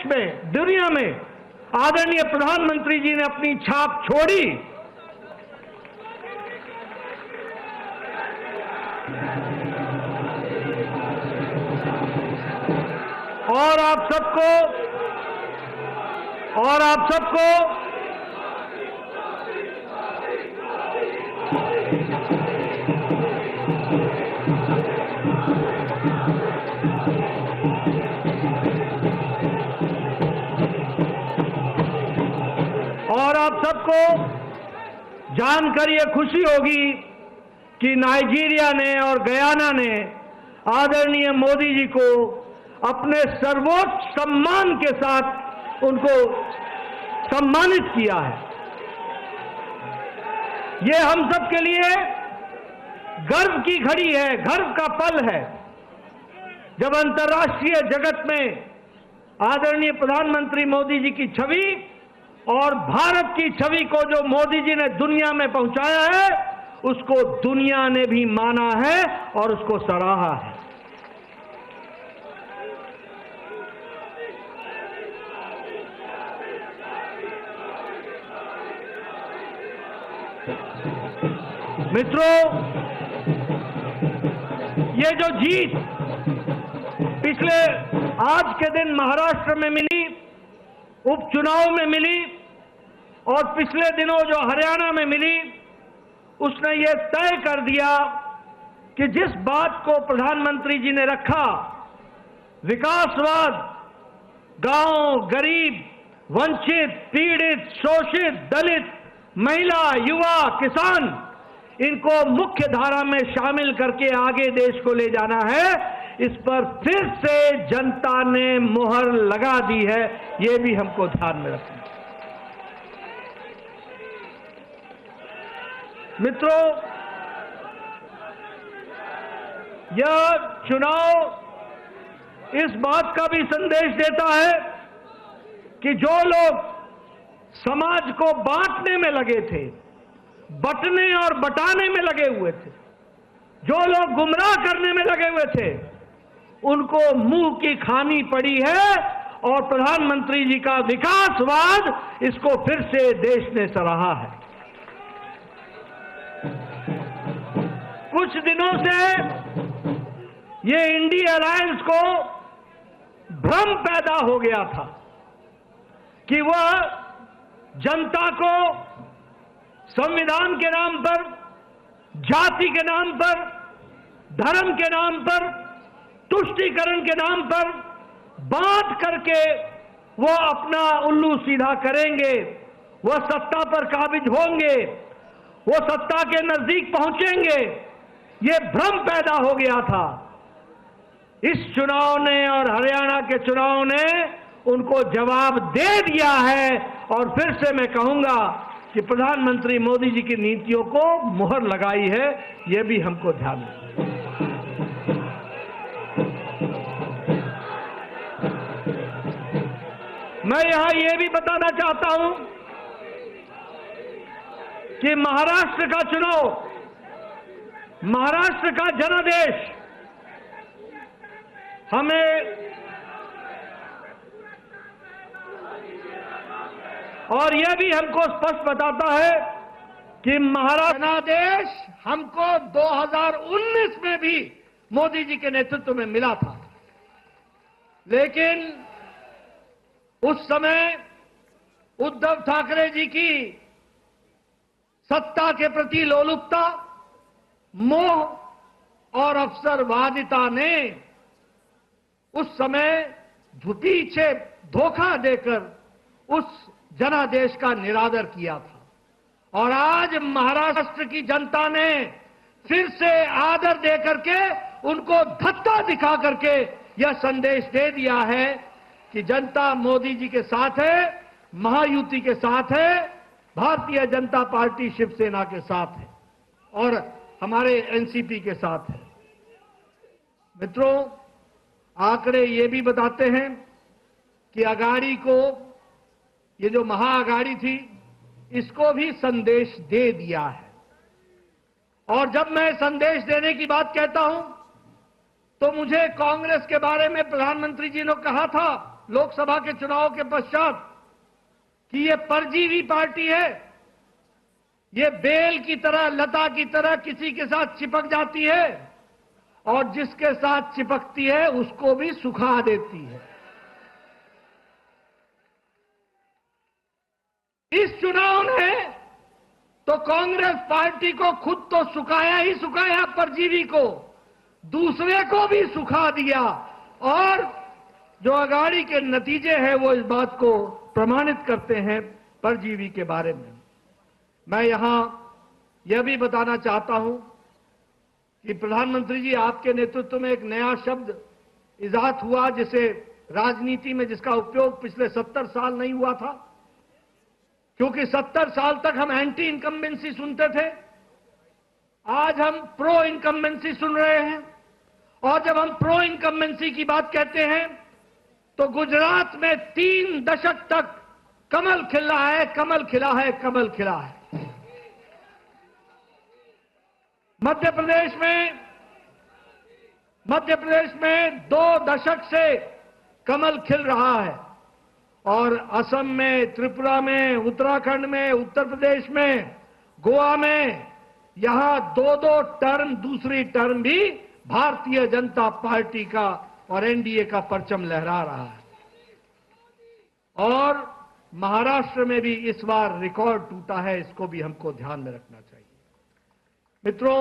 देश में, दुनिया में आदरणीय प्रधानमंत्री जी ने अपनी छाप छोड़ी। और आप सबको जानकर ये खुशी होगी कि नाइजीरिया ने और गयाना ने आदरणीय मोदी जी को अपने सर्वोच्च सम्मान के साथ उनको सम्मानित किया है। ये हम सब के लिए गर्व की घड़ी है, गर्व का पल है, जब अंतर्राष्ट्रीय जगत में आदरणीय प्रधानमंत्री मोदी जी की छवि और भारत की छवि को जो मोदी जी ने दुनिया में पहुंचाया है, उसको दुनिया ने भी माना है और उसको सराहा है। मित्रों, ये जो जीत पिछले आज के दिन महाराष्ट्र में मिली, उपचुनाव में मिली, और पिछले दिनों जो हरियाणा में मिली, उसने ये तय कर दिया कि जिस बात को प्रधानमंत्री जी ने रखा, विकासवाद, गांव, गरीब, वंचित, पीड़ित, शोषित, दलित, महिला, युवा, किसान, इनको मुख्य धारा में शामिल करके आगे देश को ले जाना है, इस पर फिर से जनता ने मुहर लगा दी है। ये भी हमको ध्यान में रखना है। मित्रों, यह चुनाव इस बात का भी संदेश देता है कि जो लोग समाज को बांटने में लगे थे, बंटने और बटाने में लगे हुए थे, जो लोग गुमराह करने में लगे हुए थे, उनको मुंह की खानी पड़ी है, और प्रधानमंत्री जी का विकासवाद, इसको फिर से देश ने सराहा है। कुछ दिनों से ये इंडी अलायंस को भ्रम पैदा हो गया था कि वह जनता को संविधान के नाम पर, जाति के नाम पर, धर्म के नाम पर, तुष्टीकरण के नाम पर बांट करके वो अपना उल्लू सीधा करेंगे, वो सत्ता पर काबिज होंगे, वो सत्ता के नजदीक पहुंचेंगे। ये भ्रम पैदा हो गया था। इस चुनाव ने और हरियाणा के चुनाव ने उनको जवाब दे दिया है, और फिर से मैं कहूंगा कि प्रधानमंत्री मोदी जी की नीतियों को मुहर लगाई है। यह भी हमको ध्यान में। मैं यहां यह भी बताना चाहता हूं कि महाराष्ट्र का चुनाव, महाराष्ट्र का जनादेश हमें, और यह भी हमको स्पष्ट बताता है कि महाराष्ट्र जनादेश हमको 2019 में भी मोदी जी के नेतृत्व में मिला था, लेकिन उस समय उद्धव ठाकरे जी की सत्ता के प्रति लोलुपता, मोह और अवसरवादिता ने उस समय पीछे धोखा देकर उस जनादेश का निरादर किया था। और आज महाराष्ट्र की जनता ने फिर से आदर दे करके, उनको धत्ता दिखा करके यह संदेश दे दिया है कि जनता मोदी जी के साथ है, महायुति के साथ है, भारतीय जनता पार्टी शिवसेना के साथ है और हमारे एनसीपी के साथ है। मित्रों, आंकड़े ये भी बताते हैं कि अगाड़ी को, ये जो महाअगाड़ी थी, इसको भी संदेश दे दिया है। और जब मैं संदेश देने की बात कहता हूं, तो मुझे कांग्रेस के बारे में प्रधानमंत्री जी ने कहा था लोकसभा के चुनाव के पश्चात कि ये परजीवी पार्टी है, ये बेल की तरह, लता की तरह किसी के साथ चिपक जाती है और जिसके साथ चिपकती है उसको भी सुखा देती है। इस चुनाव ने तो कांग्रेस पार्टी को खुद तो सुखाया ही सुखाया, परजीवी को, दूसरे को भी सुखा दिया और जो अगाड़ी के नतीजे हैं वो इस बात को प्रमाणित करते हैं परजीवी के बारे में। मैं यहां यह भी बताना चाहता हूं कि प्रधानमंत्री जी, आपके नेतृत्व में एक नया शब्द इजाद हुआ जिसे राजनीति में जिसका उपयोग पिछले 70 साल नहीं हुआ था, क्योंकि 70 साल तक हम एंटी इनकम्बेंसी सुनते थे। आज हम प्रो इनकम्बेंसी सुन रहे हैं और जब हम प्रो इनकम्बेंसी की बात कहते हैं तो गुजरात में 3 दशक तक कमल खिला है, कमल खिला है, कमल खिला है। मध्य प्रदेश में 2 दशक से कमल खिल रहा है और असम में, त्रिपुरा में, उत्तराखंड में, उत्तर प्रदेश में, गोवा में, यहां 2-2 टर्म, दूसरी टर्म भी भारतीय जनता पार्टी का और एनडीए का परचम लहरा रहा है। और महाराष्ट्र में भी इस बार रिकॉर्ड टूटा है, इसको भी हमको ध्यान में रखना चाहिए। मित्रों,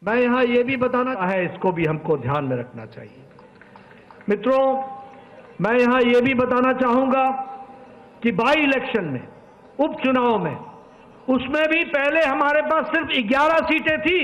मैं यहां यह भी बताना है, इसको भी हमको ध्यान में रखना चाहिए। मित्रों, मैं यहां यह भी बताना चाहूंगा कि बाई इलेक्शन में, उपचुनाव में, उसमें भी पहले हमारे पास सिर्फ 11 सीटें थी।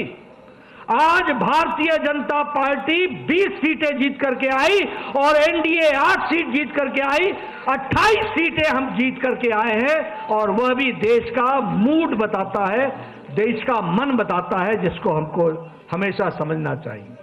आज भारतीय जनता पार्टी 20 सीटें जीत करके आई और एनडीए 8 सीट जीत करके आई। 28 सीटें हम जीत करके आए हैं और वह भी देश का मूड बताता है, देश का मन बताता है, जिसको हमको हमेशा समझना चाहिए।